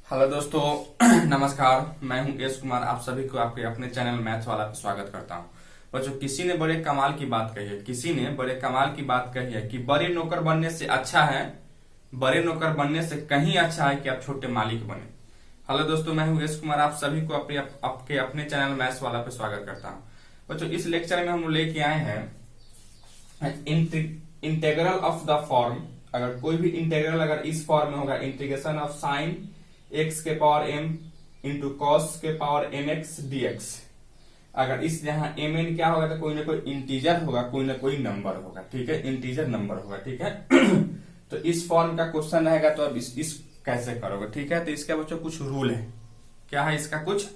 Hello दोस्तों नमस्कार। मैं हूं एस कुमार। आप सभी को आपके अपने चैनल मैथ्स वाला पे स्वागत करता हूं। बच्चों, किसी ने बड़े कमाल की बात कही है, कि बड़े नौकर बनने से अच्छा है, बड़े नौकर बनने से कहीं अच्छा है कि आप छोटे मालिक बने। हेलो दोस्तों, मैं हूं एस कुमार। आप सभी को आपके अपने चैनल मैथ्स वाला पे स्वागत करता हूं। बच्चों, इस लेक्चर में हम लोग लेके आए हैं इंटीग्रल ऑफ द फॉर्म। अगर कोई भी इंटीग्रल अगर इस फॉर्म में होगा, इंटीग्रेशन ऑफ साइन x के पावर m इंटू कॉस के पावर mx dx। अगर इस यहाँ mn क्या होगा तो कोई ना कोई इंटीजर होगा, कोई ना कोई नंबर होगा, ठीक है, इंटीजर नंबर होगा, ठीक है। तो इस फॉर्म का क्वेश्चन रहेगा, तो अब इस कैसे करोगे, ठीक है। तो इसका बच्चों कुछ रूल है। क्या है इसका? कुछ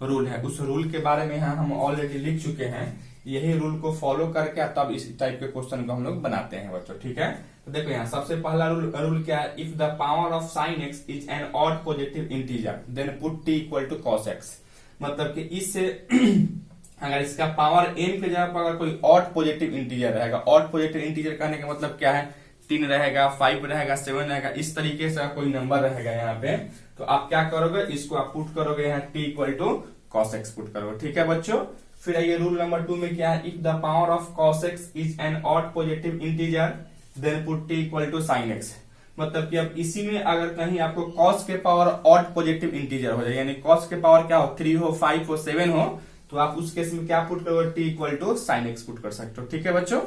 रूल है। उस रूल के बारे में यहाँ हम ऑलरेडी लिख चुके हैं। यही रूल को फॉलो करके तब इस टाइप के क्वेश्चन को हम लोग बनाते हैं बच्चों, ठीक है। तो देखो यहाँ सबसे पहला रूल क्या है? If the power of sine x is an odd positive integer then put t equal to cos x. मतलब कि इससे अगर इसका पावर m के जगह पर अगर कोई ऑड पॉजिटिव इंटीजर रहेगा, ऑड पॉजिटिव इंटीजर कहने का मतलब क्या है? 3 रहेगा, 5 रहेगा, 7 रहेगा, इस तरीके से कोई नंबर रहेगा यहाँ पे, तो आप क्या करोगे? इसको आप पुट करोगे यहाँ t equal to cos x put करोगे, ठीक है बच्चों। फिर ये रूल नंबर 2 में क्या है? If the power of cos x is an odd positive integer then put t equal to sine x. मतलब कि अब इसी में अगर कहीं आपको कॉस के पावर ऑड पॉजिटिव इंटीजर हो जाए, यानी कॉस के पावर क्या हो, 3 हो, 5 हो, 7 हो, तो आप उस केस में क्या पुट करोगे? T equal to sine x put कर सकते हो, ठीक है बच्चों।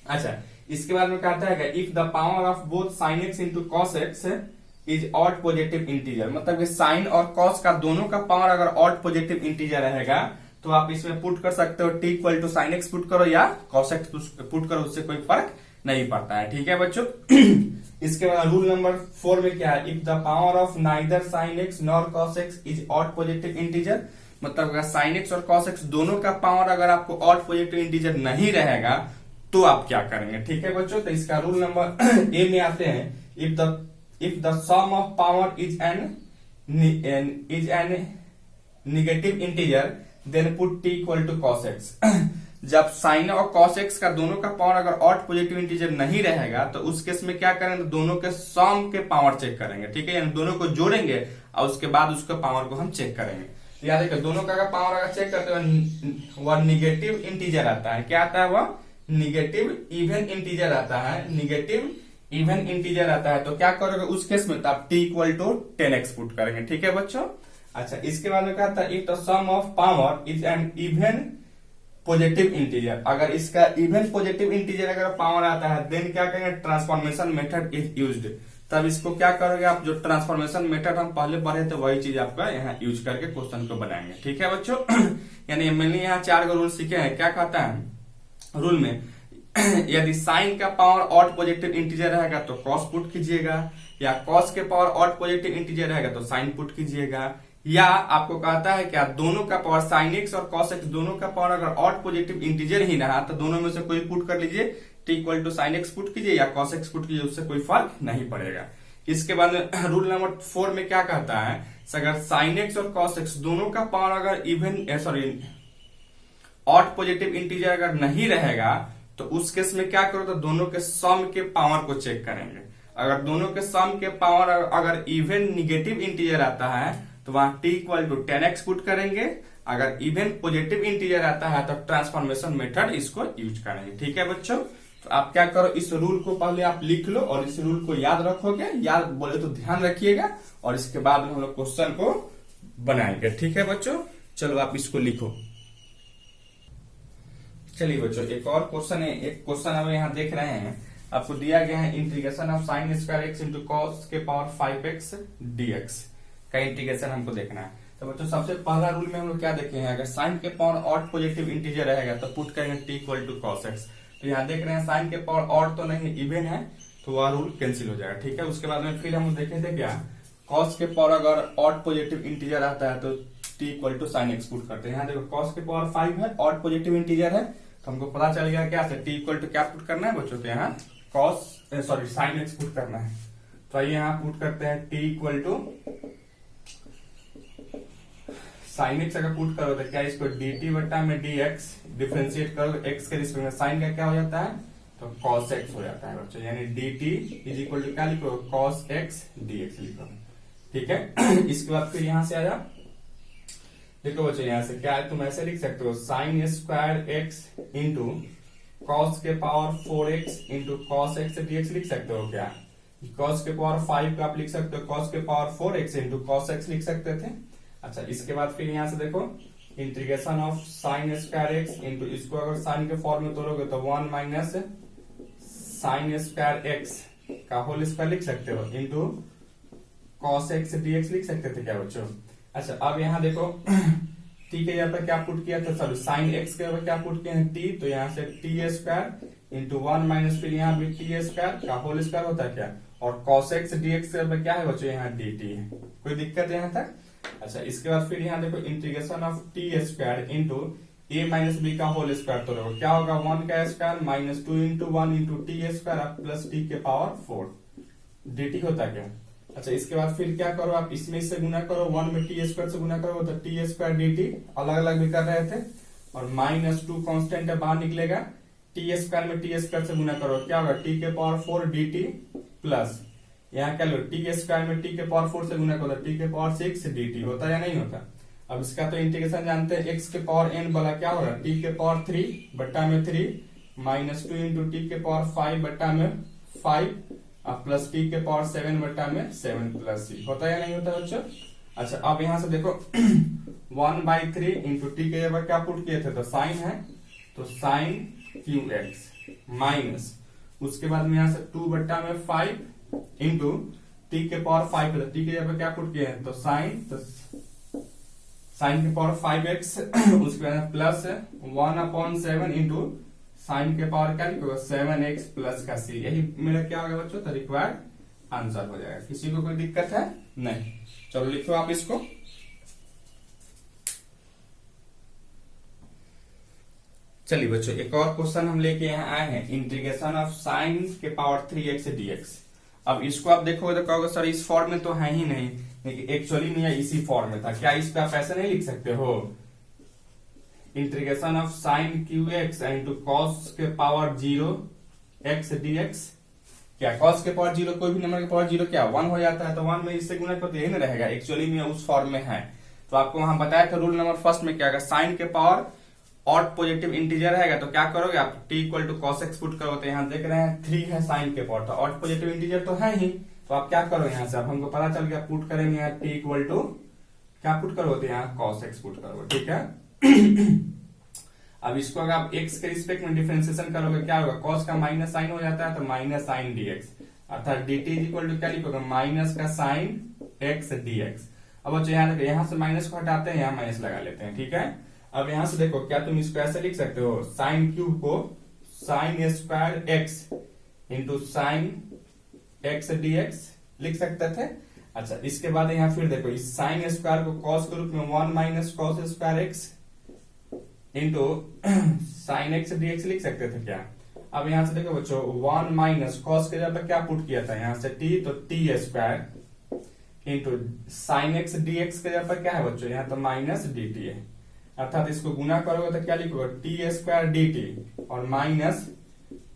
अच्छा, इसके बाद में कहता है कि if the power of both sine x into cos x is odd positive integer. मतलब कि साइन और कॉस का दोनों का पावर अगर ऑड पॉजिटिव इंटीजर रहेगा तो आप इसमें पुट कर सकते हो t equal to sine x put करो या कॉस एक्स पुट करो, उससे कोई फर्क नहीं पड़ता है, ठीक है बच्चों। इसके बाद रूल नंबर 4 में क्या है? If the power of neither sine x nor cos x is odd positive integer. मतलब अगर साइन एक्स और कॉस एक्स दोनों का पावर अगर आपको ऑड पॉजिटिव इंटीजर नहीं रहेगा तो आप क्या करेंगे, ठीक है बच्चों। तो इसका रूल नंबर ए में आते हैं, if the sum of power is an negative integer then put t equal to cos x. जब साइन और कॉस एक्स का दोनों का पावर अगर ऑड पॉजिटिव इंटीजर नहीं रहेगा तो उस केस में क्या करेंगे? दोनों के सम के पावर चेक करेंगे, ठीक है, यानी दोनों को जोड़ेंगे और उसके बाद उसके पावर को हम चेक करेंगे। याद रखिए, दोनों का पावर अगर चेक करते हैं वह निगेटिव इंटीजर आता है। क्या आता है? वह निगेटिव इवन इंटीजर आता है, निगेटिव इवन इंटीजर आता है। तो क्या करोगे उस केस में? तो आप T equal to 10x put करेंगे, ठीक है बच्चों। अच्छा, इसके बाद में कहता है if the sum of power is an even positive integer. अगर इसका इवन पॉजिटिव इंटीजर अगर पावर आता है देन क्या करेंगे? Transformation method is used. तब इसको क्या करोगे आप? जो ट्रांसफॉर्मेशन मेथड हम पहले पढ़े थे वही चीज आपका यहाँ यूज करके क्वेश्चन को बनाएंगे, ठीक है बच्चों। यानी मैंने यहाँ 4 रूल सीखे हैं। क्या कहता है रूल में? यदि साइन का पावर ऑड पॉजिटिव इंटीजर रहेगा तो कॉस पुट कीजिएगा, या कॉस के पावर ऑड पॉजिटिव इंटीजर रहेगा तो साइन पुट कीजिएगा, या आपको कहता है क्या दोनों का पावर साइन एक्स और कॉस एक्स दोनों का पावर अगर ऑड पॉजिटिव इंटीजर ही रहा तो दोनों में से कोई पुट कर लीजिए, t equal to sine x put कीजिए या कॉस एक्स पुट कीजिए, उससे कोई फर्क नहीं पड़ेगा। इसके बाद रूल नंबर 4 में क्या कहता है? अगर साइन एक्स और कॉस एक्स दोनों का पावर अगर इवन ऑड पॉजिटिव इंटीजर अगर नहीं रहेगा तो उस केस में क्या करो? तो दोनों के सम के पावर को चेक करेंगे। अगर दोनों के सम के पावर अगर इवन निगेटिव इंटीजर आता है तो वहां t equal to 10x put करेंगे। अगर इवन पॉजिटिव इंटीजर आता है तो ट्रांसफॉर्मेशन मेथड इसको यूज करेंगे, ठीक है बच्चों। तो आप क्या करो? इस रूल को पहले आप लिख लो और इस रूल को याद रखोगे, याद बोले तो ध्यान रखिएगा, और इसके बाद में हम लोग क्वेश्चन को बनाएंगे, ठीक है बच्चों। चलो आप इसको लिखो। चलिए बच्चों, एक और क्वेश्चन है। एक क्वेश्चन हम यहाँ देख रहे हैं, आपको दिया गया है integration of sine square x into cos के पावर 5x dx का इंटीग्रेशन हमको देखना है। तो बच्चों सबसे पहला रूल में हम लोग क्या देखे हैं? अगर साइन के पावर ऑड पॉजिटिव इंटीजर रहेगा तो पुट करेंगे t equal to cos x. तो यहाँ देख रहे हैं साइन के पावर ऑड तो नहीं इवन है, तो वह रूल कैंसिल हो जाएगा, ठीक है। उसके बाद में फिर हम देखे थे क्या, कॉस के पावर अगर ऑड पॉजिटिव इंटीजर आता है तो t equal to sine x put करते हैं। यहाँ देखो कॉस के पावर 5 है, ऑड पॉजिटिव इंटीजर है, तो हमको पता चल गया क्या टी इक्वल टू क्या पुट करना है बच्चों के? यहाँ साइन एक्स पुट करना है। तो आइए यहाँ पुट करते हैं t equal to sine x. अगर पुट करो तो क्या इसको dt बट्टा में dx डिफरेंशिएट करो x के रिस्पेक्ट में, साइन का क्या हो जाता है? तो cos x हो जाता है बच्चों। यानी dt इज इक्वल टू क्या लिखो? cos x dx लिखो। ठीक है। इसके बाद फिर यहां से आ जा, देखो बच्चों यहां से क्या है, तुम ऐसे लिख सकते हो sine square x into cos के power 4x into cos x dx लिख सकते हो क्या। कॉस के पावर 5 का आप लिख सकते हो कॉस के power 4x into cos x लिख सकते थे। अच्छा, इसके बाद फिर यहां से देखो integration of sine square x into, इसको अगर साइन के फॉर्म में तोड़ोगे तो 1 माइनस साइन स्क्वायर एक्स का होल स्क्वायर लिख सकते हो इंटू कॉस एक्स डीएक्स लिख सकते थे क्या बच्चों। अच्छा, अब यहाँ देखो टी के जगह पर क्या पुट किया था, सॉरी साइन एक्स के जगह क्या पुट किया है टी, तो यहाँ से टी स्क्वायर इंटू 1 माइनस फिर यहाँ भी टी स्क्वायर का होल स्क्वायर होता है क्या, और कॉस एक्स डीएक्स के जगह क्या है बच्चों, यहाँ डी टी है। कोई दिक्कत यहाँ तक। अच्छा, इसके बाद फिर यहाँ देखो integration of t square into a minus b का होल स्क्वायर, तो देखो क्या होगा 1 का square minus 2 into 1 into t square plus t के पावर 4 डी टी होता है क्या। अच्छा, इसके बाद फिर क्या करो आप इसमें इससे गुना करो, 1 में टी स्क्वायर से गुना करो तो टी स्क्वायर डी टी अलग अलग भी कर रहे थे, और माइनस 2 कॉन्स्टेंट है बाहर निकलेगा, टी स्क्वायर में टी स्क्वायर से गुना करो क्या होगा टी के पावर 4 डी टी प्लस यहाँ क्या लो टी स्क्वायर में टी के पावर 4 से गुना करो टी के पावर 6 डी टी होता है या नहीं होता। अब इसका तो इंटीग्रेशन जानते हैं, एक्स के पावर एन वाला क्या होगा टी के पावर 3 बट्टा में 3 माइनस 2 इंटू टी के पावर 5 बट्टा में 5 प्लस टी के पावर 7 बट्टा में 7 प्लस सी होता है या नहीं होता बच्चों। अच्छा, अब यहां से देखो 1/3 इंटू टी के जगह क्या पुट किए थे, तो साइन है तो साइन क्यू एक्स माइनस उसके बाद में यहां से 2 बट्टा में 5 इंटू टी के पावर 5, टी के जगह क्या पुट किए हैं तो साइन, तो साइन के पावर 5x उसके बाद प्लस 1/7 इंटू साइन के पावर क्या लिखोगे 7x प्लस का c, यही मेरा क्या होगा बच्चों, तो रिक्वायर्ड आंसर हो जाएगा। किसी को कोई दिक्कत है नहीं। चलो लिखो आप इसको। चलिए बच्चों एक और क्वेश्चन हम लेके यहाँ आए हैं, इंटीग्रेशन ऑफ साइन के पावर 3x dx। अब इसको आप देखोगे तो कहोगे सर इस फॉर्म में तो है ही नहीं, लेकिन एक्चुअली में इसी फॉर्म में था, क्या इस पे आप ऐसे नहीं लिख सकते हो integration of sine cube x into cos के पावर 0 x dx। क्या कॉस के पावर 0 कोई भी नंबर के पावर 0 क्या 1 हो जाता है, तो 1 में इससे गुना करते यही ना रहेगा, एक्चुअली में उस फॉर्म में है। तो आपको वहां बताया था रूल नंबर फर्स्ट में क्या होगा, साइन के पावर ऑड पॉजिटिव इंटीजर रहेगा तो क्या करोगे आप t equal to cos x put करोगे, तो यहाँ देख रहे हैं 3 है साइन के पावर, तो ऑड पॉजिटिव इंटीजर तो है ही, तो आप क्या करो यहाँ से अब हमको पता चल गया पुट करेंगे यहाँ t इक्वल टू क्या पुट करोगे, यहाँ कॉस एक्स पुट करोगे, ठीक है। अब इसको अगर आप x के रिस्पेक्ट में डिफरेंशिएशन करोगे क्या होगा, cos का माइनस साइन हो जाता है तो माइनस साइन dx, अर्थात dt इक्वल टू क्या लिखोगे माइनस का साइन x dx। अब बच्चों यहाँ देखो यहाँ से माइनस को हटाते हैं, यहाँ माइनस लगा लेते हैं, ठीक है। अब यहाँ से देखो क्या तुम इसको ऐसे लिख सकते हो साइन क्यूब को sign square x into sine x dx लिख सकते थे। अच्छा, इसके बाद यहाँ फिर देखो इस साइन स्क्वायर को cos के रूप में 1 minus cos square x into sine x dx लिख सकते थे क्या। अब यहां से देखो बच्चों 1 माइनस कॉस के जगह क्या पुट किया था यहाँ से t, तो t square into sine x dx के जगह क्या है बच्चों, यहाँ तो माइनस डी टी है, अर्थात इसको गुना करोगे तो क्या लिखोगे टी स्क्वायर डी टी और माइनस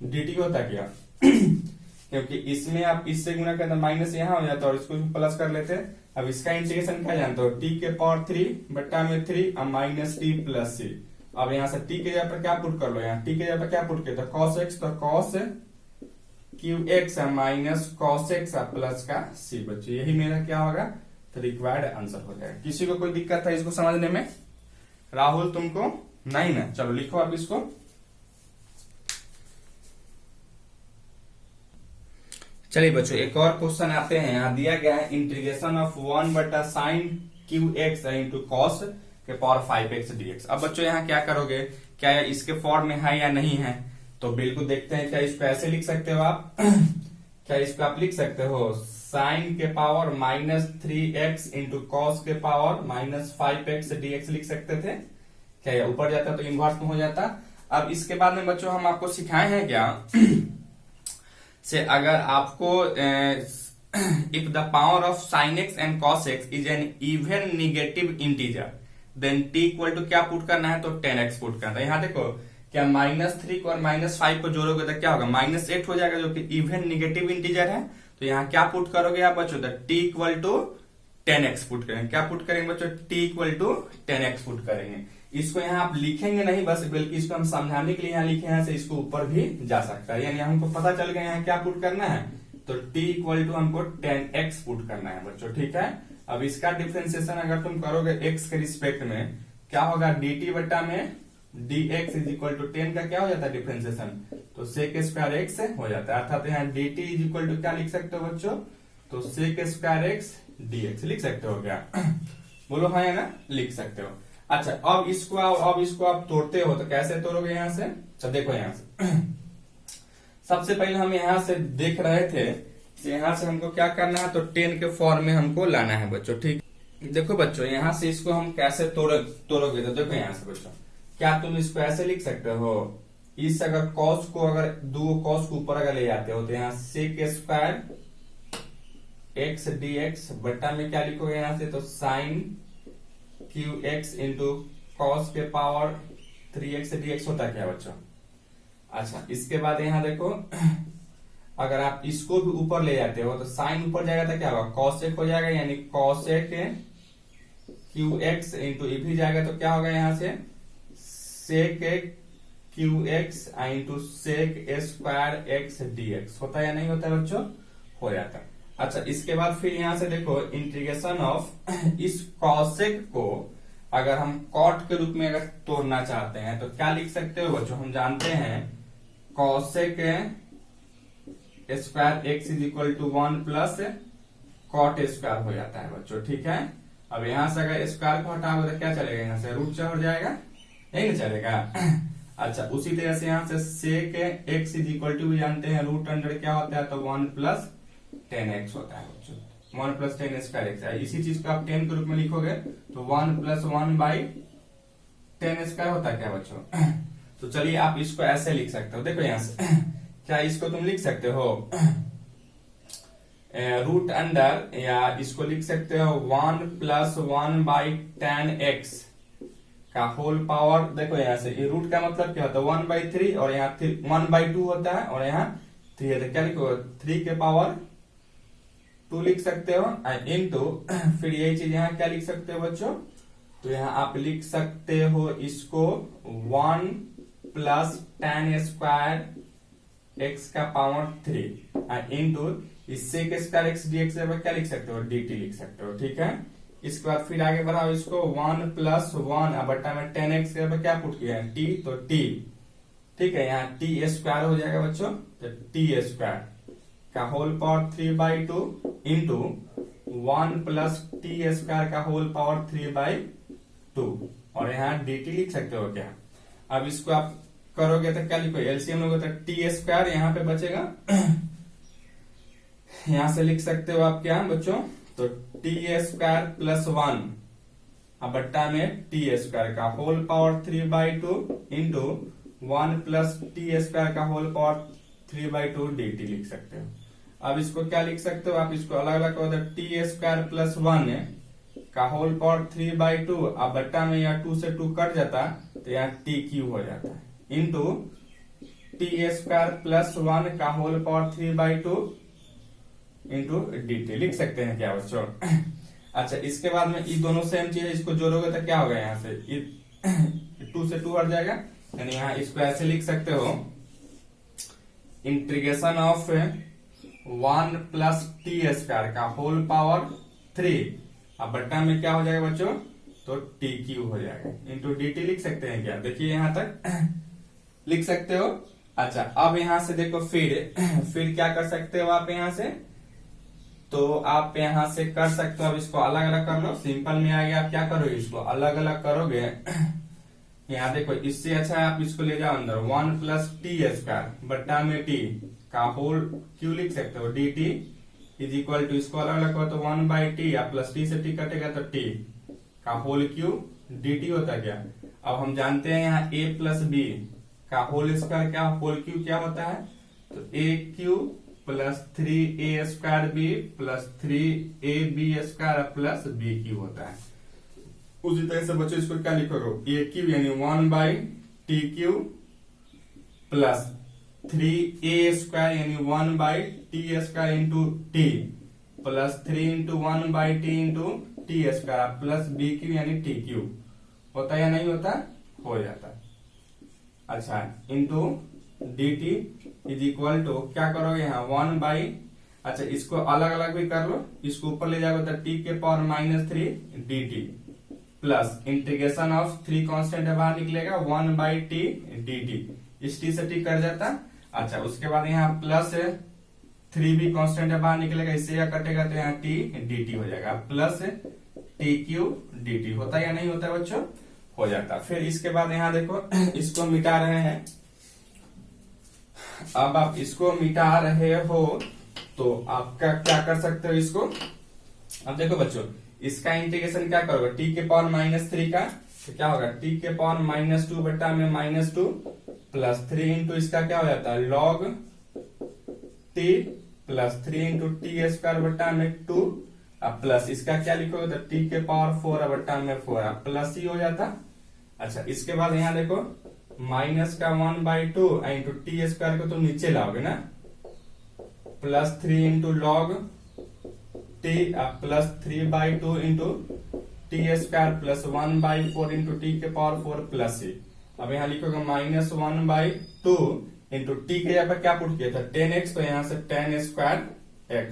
डी टी होता क्या क्योंकि इसमें आप इससे गुना करते माइनस यहाँ हो जाता है और इसको प्लस कर लेते हैं। अब इसका इंटीग्रेशन क्या जानते हो टी के पावर 3 बट्टा में 3 और माइनस टी प्लस सी। अब यहाँ से t के जगह पर क्या पुट कर लो, यहाँ t के जगह पर क्या पुट किया था cos x, तो cos Q x minus cos x plus का c, बच्चे यही मेरा क्या होगा तो रिक्वायर्ड आंसर हो जाएगा। किसी को कोई दिक्कत है इसको समझने में, राहुल तुमको नहीं ना, चलो लिखो आप इसको। चलिए बच्चों एक और क्वेश्चन आते हैं, यहाँ दिया गया है इंटीग्रेशन ऑफ 1 बटा sine cube x into cos के पावर 5x dx। अब बच्चों यहाँ क्या करोगे, क्या इसके फॉर्म में है या नहीं है, तो बिल्कुल देखते हैं। क्या इसको ऐसे लिख सकते हो आप क्या इसको आप लिख सकते हो साइन के power minus 3x into cos के पावर माइनस 5x dx लिख सकते थे क्या, ऊपर जाता तो इनवर्स में हो जाता। अब इसके बाद में बच्चों हम आपको सिखाए हैं क्या से अगर आपको if the power of sine x and cos x is an even negative integer then t equal to क्या पुट करना है तो 10x पुट करना है। यहाँ देखो क्या -3 को और -5 को जोड़ोगे तो क्या होगा -8 हो जाएगा जो कि इवन निगेटिव इंटीजर है, तो यहाँ क्या पुट करोगे आप बच्चों तो t equal to 10x put करेंगे। क्या पुट करेंगे बच्चों? t equal to 10x put करेंगे। इसको यहाँ आप लिखेंगे नहीं बस, बल्कि इसको हम समझाने के लिए यहाँ लिखे हैं, से इसको ऊपर भी जा सकता है। यानी हमको पता चल गया यहाँ क्या पुट करना है, तो t इक्वल टू हमको 10x पुट करना है बच्चों, ठीक है। अब इसका डिफ्रेंसिएशन अगर तुम करोगे x के रिस्पेक्ट में, क्या होगा, dt बट्टा में dx इज इक्वल टू 10 का क्या हो जाता है डिफ्रेंसिएशन, तो sec स्क्वायर x हो जाता है। अर्थात यहाँ dt इज इक्वल टू क्या लिख सकते हो बच्चों, तो sec स्क्वायर x dx लिख सकते हो क्या? बोलो हाँ या ना, लिख सकते हो। अच्छा, अब इसको आप तोड़ते हो तो कैसे तोड़ोगे यहाँ से? तो देखो यहाँ से सबसे पहले हम यहाँ से देख रहे थे, यहाँ से हमको क्या करना है, तो 10 के फॉर्म में हमको लाना है बच्चों, ठीक। देखो बच्चों यहाँ से इसको हम कैसे तोड़ोगे, तो देखो यहाँ से बच्चों, क्या तुम इसको ऐसे लिख सकते हो, इस अगर कॉस को, अगर दो कॉस को ऊपर अगर ले जाते हो तो यहाँ sec square x d x बट्टा में क्या लिखोगे यहाँ से, तो sine cube x into cos के पावर 3x dx होता है क्या बच्चों? अच्छा, इसके बाद यहाँ देखो अगर आप इसको भी ऊपर ले जाते हो तो साइन ऊपर जाएगा तो क्या होगा, कॉसेक हो जाएगा, यानी कॉसेक क्यू एक्स इंटू ये भी जाएगा तो क्या होगा यहाँ से sec cube x into sec square x d x होता है या नहीं होता है बच्चों? हो जाता है। अच्छा, इसके बाद फिर यहां से देखो इंटीग्रेशन ऑफ इस कॉसेक को अगर हम कॉट के रूप में अगर तोड़ना चाहते हैं तो क्या लिख सकते हो बच्चों? हम जानते हैं cosec square x is equal to 1 plus cot square हो जाता है बच्चों, ठीक है। अब यहां से अगर स्क्वायर को हटाओगे तो क्या चलेगा, यहाँ से रूट चढ़ जाएगा, नहीं ना चलेगा। अच्छा, उसी तरह से यहाँ से sec x is equal to भी जानते हैं रूट अंडर क्या होता है, तो 1 प्लस 10x होता है बच्चों, 1 प्लस 10 स्क्वायर एक्स है। इसी चीज को आप 10 के रूप में लिखोगे तो 1 प्लस 1 बाई 10 स्क्वायर होता है क्या बच्चों? तो चलिए आप इसको ऐसे लिख सकते हो, देखो यहाँ से क्या इसको तुम लिख सकते हो रूट अंडर, या इसको लिख सकते हो 1 प्लस 1 बाई 10x का होल पावर। देखो यहाँ से ये रूट का मतलब क्या होता है 1/3 और यहाँ 1/2 होता है और यहाँ 3 है, तो क्या लिखो 3 के पावर 2 लिख सकते हो इनटू फिर यही चीज यहाँ क्या लिख सकते हो बच्चों, तो यहाँ आप लिख सकते हो इसको 1 प्लस 10 स्क्वायर एक्स का पावर 3 इनटू इससे के स्क्वायर एक्स डीएक्स क्या लिख सकते हो, dt लिख सकते हो, ठीक है। इसके बाद फिर आगे बढ़ाओ इसको 1 प्लस 1 बट्टा में 10x के क्या पुट किया है t, तो t, ठीक है, यहाँ t स्क्वायर हो जाएगा बच्चों, तो t स्क्वायर का whole power 3/2 into 1 plus t square का होल पावर 3/2 और यहाँ dt लिख सकते हो क्या। अब इसको आप करोगे तो क्या लिखो, एलसीएम लोगे तो t स्क्वायर यहाँ पे बचेगा, यहां से लिख सकते हो आप क्या बच्चों, तो t स्क्वायर प्लस 1 अब बट्टा में t स्क्वायर का whole power 3/2 into 1 plus t square का होल पावर 3/2 dt लिख सकते हो। अब इसको क्या लिख सकते हो आप, इसको अलग अलग करो तो t स्क्वायर प्लस 1 का होल पावर 3/2 अब बट्टा में यहाँ 2 से 2 कट जाता तो यहाँ t क्यू हो जाता है इंटू t स्क्वायर प्लस 1 का होल पावर 3/2 इंटू dt लिख सकते हैं क्या बच्चों। अच्छा, इसके बाद में ये दोनों सेम चीज है, इसको जोड़ोगे तो क्या होगा, यहाँ से 2 से 2 हट जाएगा, यानी यहाँ इसको ऐसे लिख सकते हो integration of 1 plus T square का होल पावर 3 अब बट्टा में क्या हो जाएगा बच्चों, तो टी क्यू हो जाएगा इंटू dt लिख सकते हैं क्या, देखिए यहाँ तक लिख सकते हो। अच्छा, अब यहाँ से देखो फिर क्या कर सकते हो आप यहाँ से, तो आप यहाँ से कर सकते हो, अब इसको अलग अलग कर लो, सिंपल में आ गया, आप क्या करोगे इसको अलग अलग करोगे, यहाँ देखो इससे अच्छा है आप इसको ले जाओ अंदर 1 प्लस टी स्क्वायर बट्टा में टी का होल क्यू लिख सकते हो dt इज इक्वल टू, इसको अलग अलग करो तो 1/t या प्लस टी से टी कटेगा तो t का होल क्यू dt होता है क्या। अब हम जानते हैं यहाँ a प्लस b का होल स्क्वायर क्या होल क्यू क्या होता है, तो a cube plus 3a square b plus 3ab square plus b cube होता है। उसी तरह से बच्चों इसको क्या लिखोगे a क्यू यानी 1/t Q plus 3a square यानी 1/t square into t plus 3 into 1/t into t square plus b cube यानी टी क्यू होता या नहीं होता, हो जाता। अच्छा into d t is equal to क्या करोगे यहाँ 1 अच्छा इसको अलग अलग भी कर लो, इसको ऊपर ले जाओगे तो टी के power -3 D T plus integration of 3 constant बाहर निकलेगा 1/t डी टी, इस टी से टी कर जाता। अच्छा उसके बाद यहाँ प्लस 3 भी कांस्टेंट बाहर निकलेगा, इससे क्या कटेगा तो यहाँ टी डी टी हो जाएगा plus T Q D t होता या नहीं होता बच्चों, हो जाता। फिर इसके बाद यहाँ देखो इसको मिटा रहे हैं, अब आप इसको मिटा रहे हो तो आपका क्या कर सकते हो इसको, अब देखो बच्चों इसका इंटीग्रेशन क्या करोगे टी के पावर -3 का, तो क्या होगा टी के पावर -2 बटा में -2 प्लस 3 इंटू इसका क्या हो जाता है log T plus 3 into t square बटा में 2 अब प्लस इसका क्या लिखोगे तो टी के पावर 4 बटा में 4 प्लस ही हो जाता। अच्छा इसके बाद यहाँ देखो माइनस का 1/2 इंटू टी स्क्वायर को तो नीचे लाओगे ना, plus 3 into log T plus 3/2 into t square plus 1/4 into T के पावर 4 प्लस सी। अब यहाँ लिखोगे -1/2 इंटू टी के यहाँ पर क्या पुट किया था 10x, तो यहाँ से 10 square x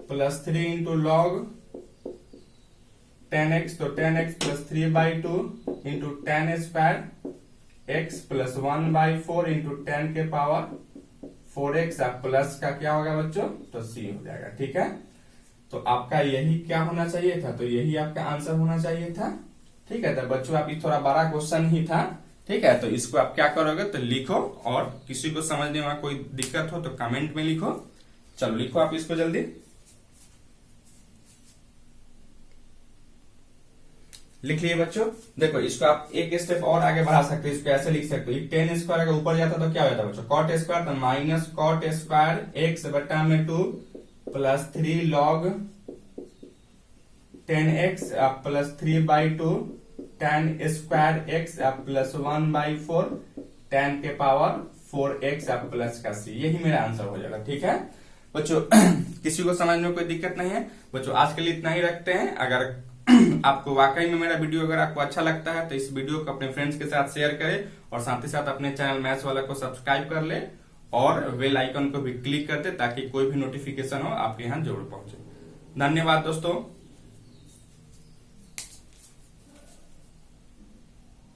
plus 3 into log 10x, तो 10x plus 3/2 into 10 square x plus 1/4 into 10 के पावर 4x प्लस का क्या होगा बच्चों तो c हो जाएगा। ठीक है, तो आपका यही क्या होना चाहिए था, तो यही आपका आंसर होना चाहिए था। ठीक है, तो बच्चों आप थोड़ा बड़ा क्वेश्चन ही था। ठीक है, तो इसको आप क्या करोगे तो लिखो, और किसी को समझने में कोई दिक्कत हो तो कमेंट में लिखो। चलो लिखो आप इसको जल्दी, लिख लिए बच्चों। देखो इसको आप एक स्टेप और आगे बढ़ा सकते हो, इसको ऐसे लिख सकते हो 10 स्क्वायर अगर ऊपर जाता तो क्या हो जाता बच्चों कॉट स्क्वायर, तो माइनस कॉट स्क्वायर एक्स बटा में 2 plus 3 log 10x plus 3/2 tan square x plus 1/4 tan के पावर 4x प्लस का c, यही मेरा आंसर हो जाएगा। ठीक है बच्चों, किसी को समझने में कोई दिक्कत नहीं है बच्चों। आज के लिए इतना ही रखते हैं। अगर आपको वाकई में मेरा वीडियो अगर आपको अच्छा लगता है तो इस वीडियो को अपने फ्रेंड्स के साथ शेयर करें, और साथ ही साथ अपने चैनल मैथ्स वाला को सब्सक्राइब कर ले और बेल आइकन को भी क्लिक कर दे ताकि कोई भी नोटिफिकेशन हो आपके यहाँ जरूर पहुंचे। धन्यवाद दोस्तों।